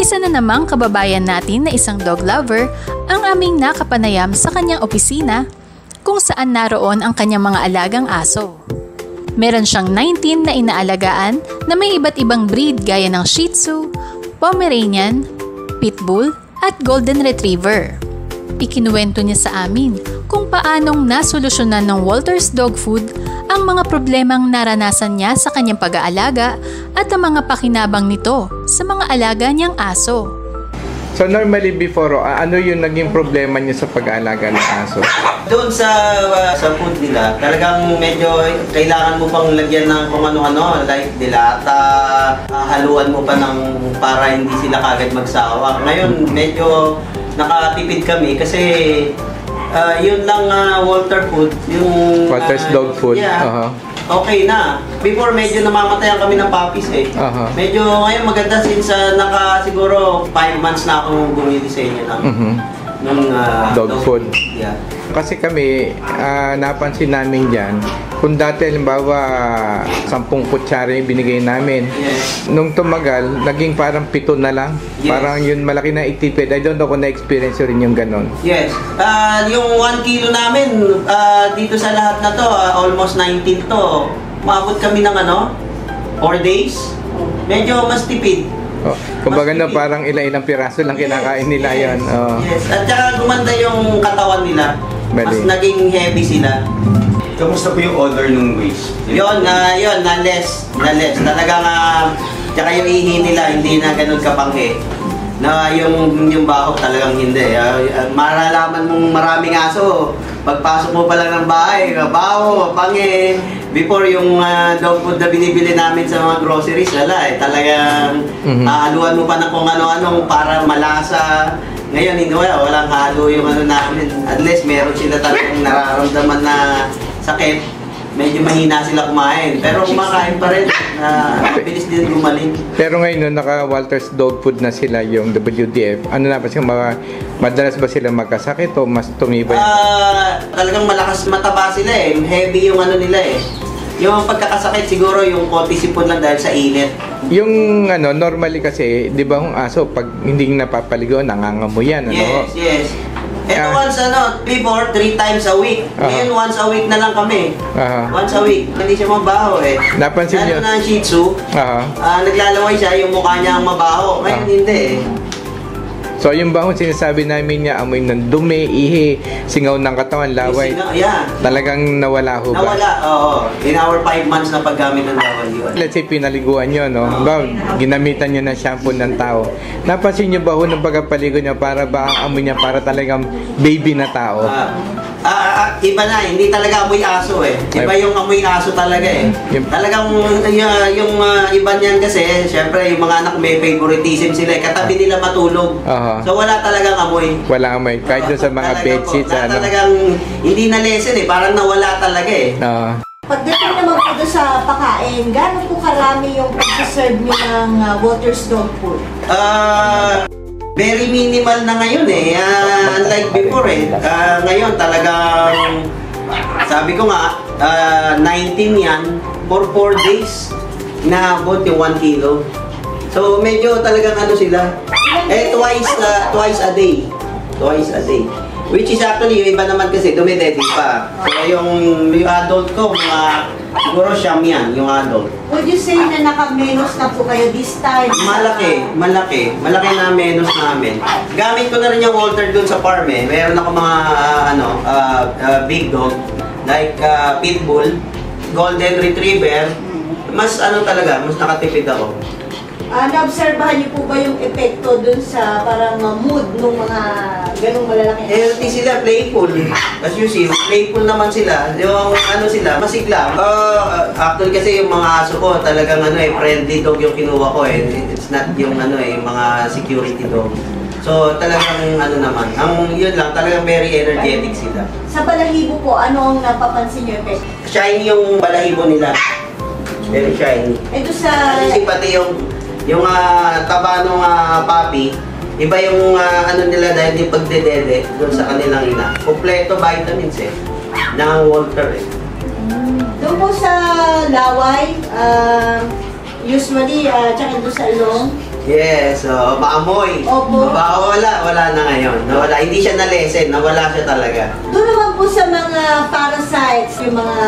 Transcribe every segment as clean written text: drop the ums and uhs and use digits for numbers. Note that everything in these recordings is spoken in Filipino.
Isa na namang kababayan natin na isang dog lover ang aming nakapanayam sa kanyang opisina kung saan naroon ang kanyang mga alagang aso. Meron siyang 19 na inaalagaan na may iba't ibang breed gaya ng Shih Tzu, Pomeranian, Pitbull at Golden Retriever. Ikinuwento niya sa amin kung paanong nasolusyonan ng Walters Dog Food ang mga problemang naranasan niya sa kanyang pag-aalaga at ang mga pakinabang nito sa mga alaga niyang aso. So normally before, ano yung naging problema niyo sa pag-aalaga ng aso? Doon sa food nila, talagang medyo kailangan mo pang lagyan ng kung ano-ano, like dilata, haluan mo pa ng para hindi sila kagad magsawa. Ngayon, medyo nakatipid kami kasi yun lang Walter Food, yung Walters Dog Food. Yeah, okay na. Before medyo namamatayan kami ng puppies eh. Medyo ngayon maganda since siguro 5 months na akong bumili sa inyo ng dog food. Yeah. Kasi kami, napansin namin dyan, kung dati halimbawa 10 kutsara yung binigay namin, yes, nung tumagal, naging parang 7 na lang. Yes. Parang yun malaki na itipid. I don't know kung na-experience rin yung ganon. Yes. Yung 1 kilo namin, dito sa lahat na to, almost 19 to, maabot kami ng 4 days. Medyo mas tipid. Kumbaga na parang ilang piraso lang kinakain nila yon. Yes. At saka gumanda yung katawan nila. Mas naging heavy sila. Kamusta po yung odor ng waste? Yun, na-less. Talagang, tsaka yung ihi nila, hindi na ganun kapanghe. Na yung baho talagang hindi. Maralaman mong maraming aso. Pagpasok mo pa lang ng bahay, baho, panghe. Before yung dog food na binibili namin sa mga groceries, talagang haluan mo pa ng kung ano-anong para malasa. Ngayon, hindi walang halo yung namin. Unless meron sila talagang nararamdaman na sakit, medyo mahina sila kumain. Pero kumakain pa rin, mabilis din gumaling. Pero ngayon, naka Walters Dog Food na sila yung WDF, ano na ba siya, madalas ba sila magkasakit o mas tumibay? Talagang malakas mataba sila eh. Heavy yung nila eh. Yung pagkakasakit siguro yung konti sipon lang dahil sa init. Yung normally kasi, di ba yung aso, pag hindi napapaligo, nangangamoy yan. Yes. Ito once, before, 3 times a week. Ngayon, once a week na lang kami. Once a week. Hindi siya mabaho eh. Napansin niyo? Na Shih Tzu, naglalaway siya, yung mukha niya ang mabaho. Ngayon, hindi eh. So, yung bahon sinasabi namin niya, amoy ng dumi, ihi, singaw ng katawan, laway. Yeah. Talagang nawala ho ba? Nawala, oo. In our 5 months na paggamit ng laway yun. Let's say, pinaliguan nyo, no? Ginamitan nyo ng shampoo ng tao. Napansin nyo ba ho ng pagpapaligo niya para ba ang amoy niya para talagang baby na tao? Iba na, hindi talaga amoy aso eh. Iba yung amoy aso talaga eh. Talagang yung iba niyan kasi, syempre yung mga anak may favoritism sila eh. Katabi nila matulog. So wala talagang amoy. Wala amoy. Kahit doon sa mga bedsheets. Talagang hindi na lesson eh. Parang nawala talaga eh. Pagdating naman po doon sa pakain, gano'n po karami yung pag-serve nyo ng Walters Dog Food? Very minimal na ngayon eh. Unlike before eh. Ngayon talagang, sabi ko nga, 19 yan for 4 days na abot yung 1 kilo. So medyo talagang sila. Twice a day. Twice a day. Which is actually, yung iba naman kasi dumidede pa. So yung adult ko, siguro siyam yan, yung adult. Would you say na naka-menos na po kayo this time? Malaki na menos namin. Gamit ko na rin yung Walter dun sa farm eh. Meron ako mga big dog, like Pitbull, Golden Retriever. Mas talaga, mas nakatipid ako. Na-obserbahan niyo po ba yung epekto dun sa parang mood ng mga ganong malalaki? Healthy sila, playful. As you see, playful naman sila. Yung sila, masigla. Actually kasi yung mga aso ko, talagang friendly dog yung kinuha ko eh. It's not yung yung mga security dog. So talagang naman, yun lang, talagang very energetic sila. Sa balahibo po, ano ang napapansin niyo epekto? Shiny yung balahibo nila. Very shiny. Ito sa... Kasi pati yung taba ng puppy, iba yung nila dahil yung pagdedede doon sa kanilang ina. Kompleto vitamins eh, ng Walter eh. Doon po sa laway, usually, tsaka doon sa ilong, Yes, so maamoy. Opo. Wala na ngayon. Nawala. Hindi siya na-lessen, nawala siya talaga. Doon naman po sa mga parasites, yung mga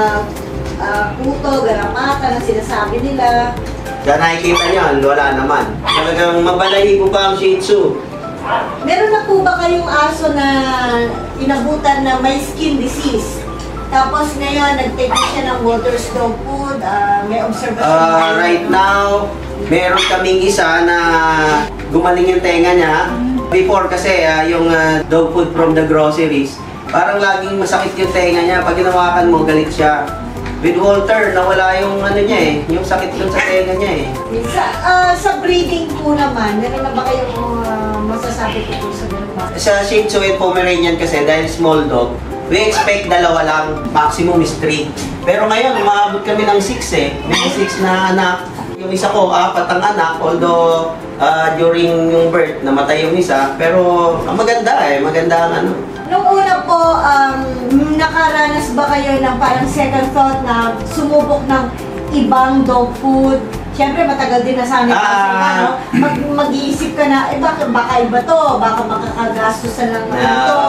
puto, garapata na sinasabi nila. Kaya nakikita niyo, wala naman. Talagang mabalahibo pa ang Shih Tzu. Meron na po ba kayong aso na inabutan na may skin disease? Tapos ngayon, nag-take na siya ng Walter's dog food, may observation. Right now, meron kaming isa na gumaling yung tenga niya. Before kasi, yung dog food from the groceries, parang laging masakit yung tenga niya. Pag ginawakan mo, galit siya. With Walter, nawala yung ano niya yung sakit dun sa tenga niya Sa breeding po naman, meron na ba kayong masasabi ko po sa ganun ba? Sa Shih Tzu and Pomeranian kasi, dahil small dog, we expect dalawa lang, maximum is 3. Pero ngayon, umabot kami ng 6 May 6 na anak. Yung isa ko, 4 ang anak, although during yung birth, namatay yung isa. Pero maganda maganda ang ano. Nung una po, nakaranas ba kayo ng parang second thought na sumubok ng ibang dog food? Siyempre, matagal din na sana no? Mag-iisip ka na, baka iba to, baka makakagastusan ng to,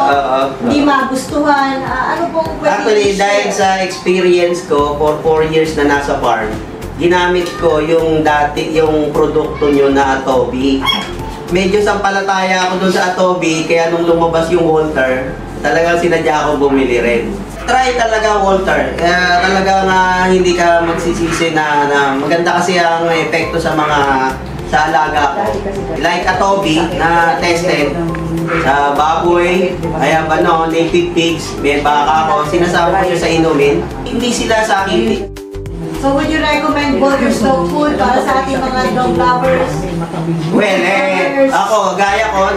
hindi magustuhan. Ano pong pwede Actually, dahil sa experience ko, for 4 years na nasa farm, ginamit ko yung produkto nyo na Atobi. Medyo sampalataya ako dun sa Atobi, kaya nung lumabas yung Walter, talagang sinadya ako bumili rin. Try talaga Walter, talagang hindi ka magsisisi na maganda kasi ang epekto sa alaga ko. Like Atobi na tested sa baboy, native pigs, may baka ako, sinasama ko siya sa inumin, hindi sila sakit. So would you recommend Walter's dog food para sa ating mga dog lovers? Well, ako, gaya ko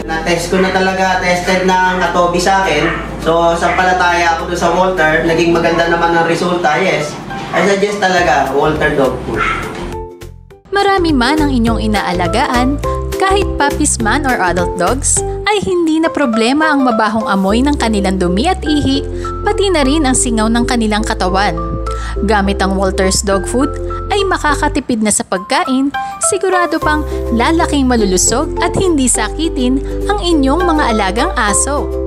na-test ko na talaga, tested ng Atobi sa akin. So, sampalataya ako doon sa Walter, naging maganda naman ang resulta, yes. I suggest talaga, Walter dog food. Marami man ang inyong inaalagaan, kahit puppies man or adult dogs, ay hindi na problema ang mabahong amoy ng kanilang dumi at ihi, pati na rin ang singaw ng kanilang katawan. Gamit ang Walter's dog food ay makakatipid na sa pagkain, sigurado pang lalaking malulusog at hindi sakitin ang inyong mga alagang aso.